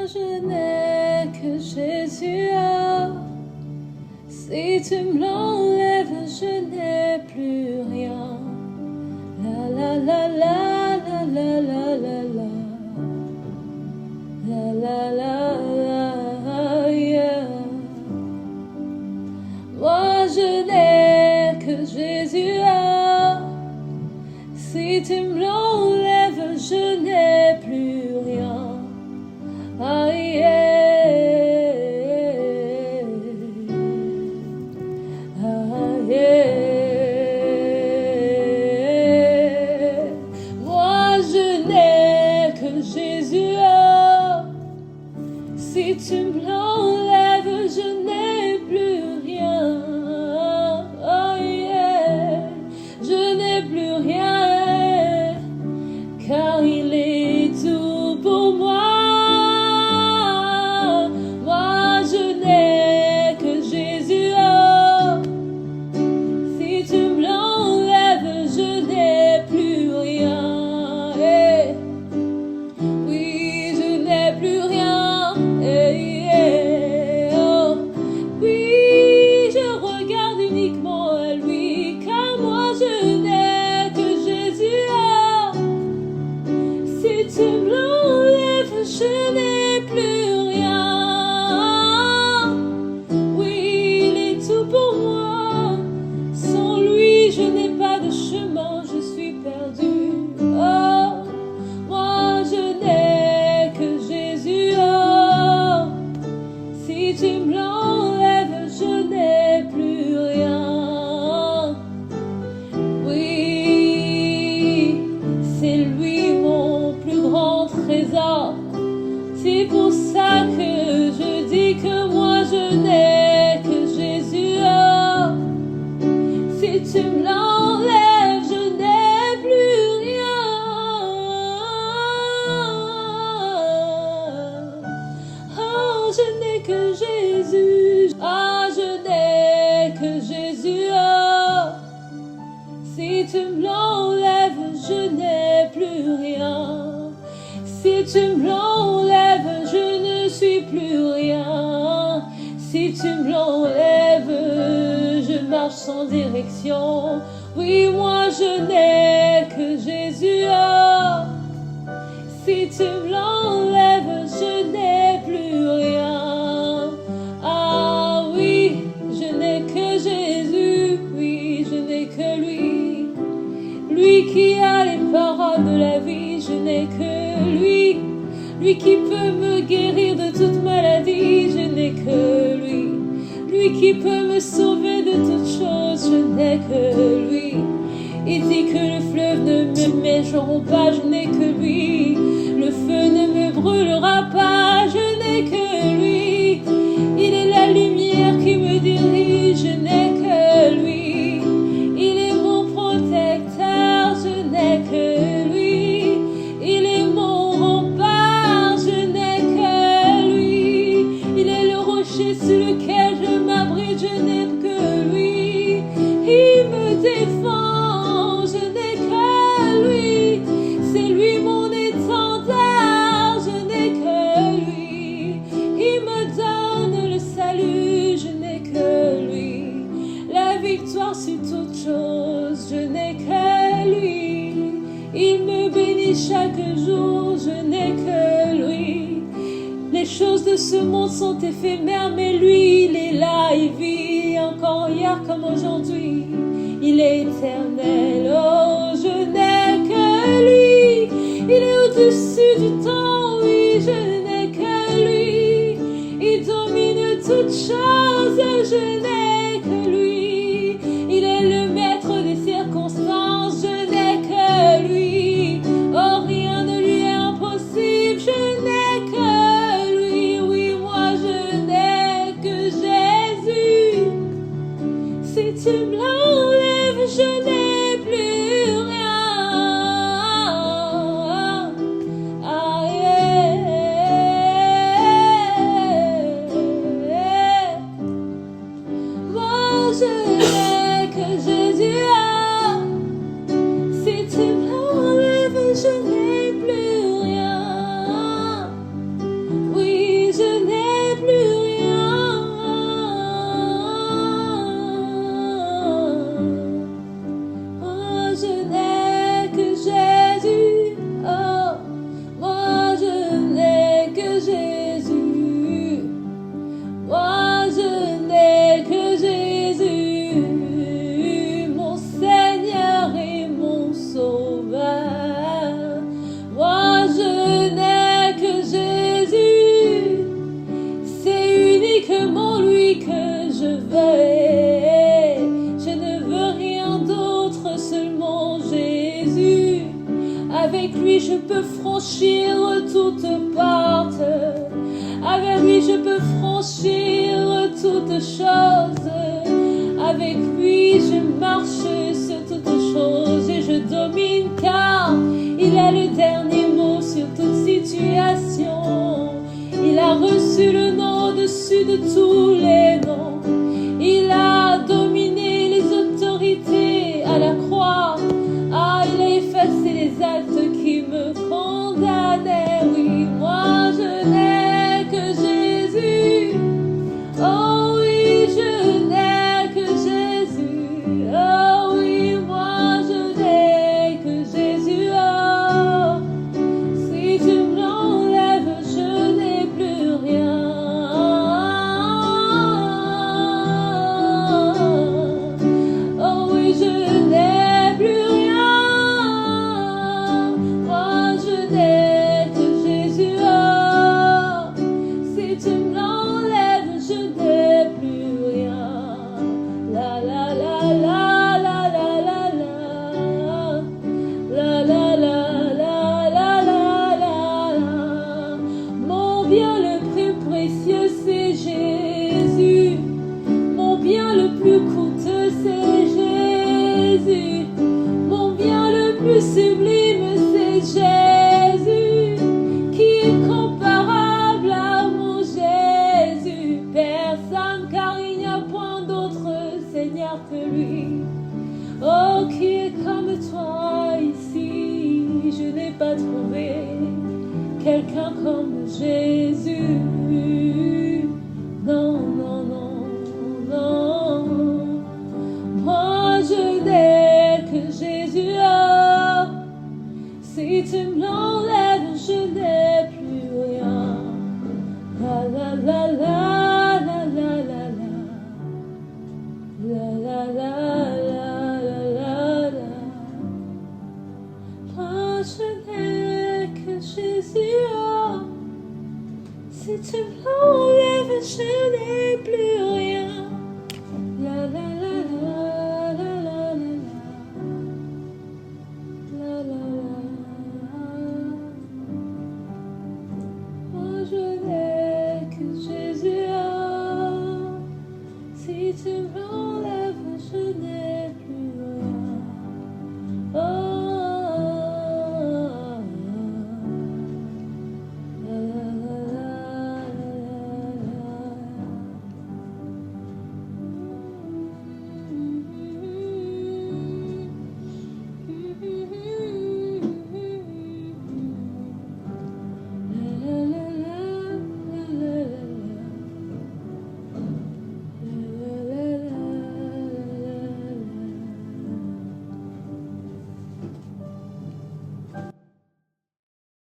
je n'ai que Jésus. Si tu me l'enlèves, je n'ai plus rien. La la la la la la la la la. La la la la, yeah. Moi je n'ai que Jésus. Si tu me l'enlèves, je n'ai plus rien. Ah, yeah. Ah, yeah. Moi je n'ai que Jésus. Si tu me l'enlèves, je n'ai plus rien. Oh yeah, je n'ai plus rien, car il est tout pour moi. Moi, je n'ai que Jésus. Oh, si tu me l'enlèves, je n'ai plus rien. Hey. Oui, je n'ai plus rien. Oui, je regarde uniquement à lui, car moi je n'ai que Jésus. Si tu me l'enlèves, je n'ai plus rien. Oui, il est tout pour moi. Sans lui, je n'ai pas de chemin, je suis perdue. Oh, moi je n'ai que Jésus. Oh, si tu me l'enlèves, je n'ai plus rien. Oui, c'est lui mon plus grand trésor. C'est pour ça que je dis que moi je n'ai que Jésus. Oh, si tu me l'enlèves, je n'ai plus rien. Oh, je n'ai que Jésus. Ah, je n'ai que Jésus. Oh, si tu me l'enlèves, je n'ai plus rien. Si tu me l'enlèves, je ne suis plus rien. Si tu me l'enlèves, je marche sans direction. Oui, moi je n'ai que Jésus. Oh, si tu me l'enlèves, je n'ai plus rien. Ah oui, je n'ai que Jésus. Oui, je n'ai que lui. Lui qui a les paroles de la vie, je n'ai que lui. Lui qui peut me guérir de toute maladie, je n'ai que lui. Lui qui peut me sauver de toutes choses, je n'ai que lui. Il dit que le fleuve ne me mégeront pas, je n'ai que lui. Le feu ne me brûlera pas, je n'ai que lui. Il est la lumière qui me dirige, je n'ai que lui. Il est mon protecteur, je n'ai que lui. Il est mon rempart, je n'ai que lui. Il est le rocher sur lequel je m'abrite, je n'ai que lui. Il me défend, je n'ai que lui. C'est lui mon étendard, je n'ai que lui. Il me donne le salut, je n'ai que lui. La victoire sur toute chose, je n'ai que lui. Il me bénit chaque jour, je n'ai que lui. Les choses de ce monde sont éphémères, mais lui, il est là, il vit encore hier comme aujourd'hui. Il est éternel, oh, je n'ai que lui. Il est au-dessus du temps, oui, je n'ai que lui. Il domine toutes choses, je n'ai que lui. Il est le maître des circonstances, je n'ai que lui. Oh, rien ne lui est impossible, je n'ai que lui. Oui, moi je n'ai que Jésus. Si tu me l'enlèves, je n'ai plus rien. Ah, franchir toutes portes. Avec lui, je peux franchir toutes choses. Avec lui, je marche sur toutes choses et je domine car il a le dernier mot sur toute situation. Il a reçu le nom au-dessus de tous les noms. Il a dominé les autorités à la croix. Ah, il a effacé les actes qui me condamnaient. Oui, moi je n'ai que Jésus. Oh oui, je n'ai que Jésus. Oh oui, moi je n'ai que Jésus. Oh, si tu me l'enlèves, je n'ai plus rien. Oh oui, je n'ai plus rien. Moi je n'ai que Jésus. Oh, si tu me l'enlèves, je n'ai plus rien. La la la la la la la la. La la la la la la la. Mon bien le plus précieux c'est Jésus. Mon bien le plus coûteux c'est Jésus. Mon bien le plus sublime c'est Jésus. Qui est comparable à mon Jésus? Personne, car il n'y a point d'autre Seigneur que lui. Oh, qui est comme toi ici? Je n'ai pas trouvé quelqu'un comme Jésus. Non, non, non, non. Moi je n'ai que Jésus. Oh, si tu me l'enlèves, je n'ai plus rien. La la la la la la la la. La la la la la la la. Moi je n'ai que Jésus. Oh, si tu me l'enlèves, je n'ai plus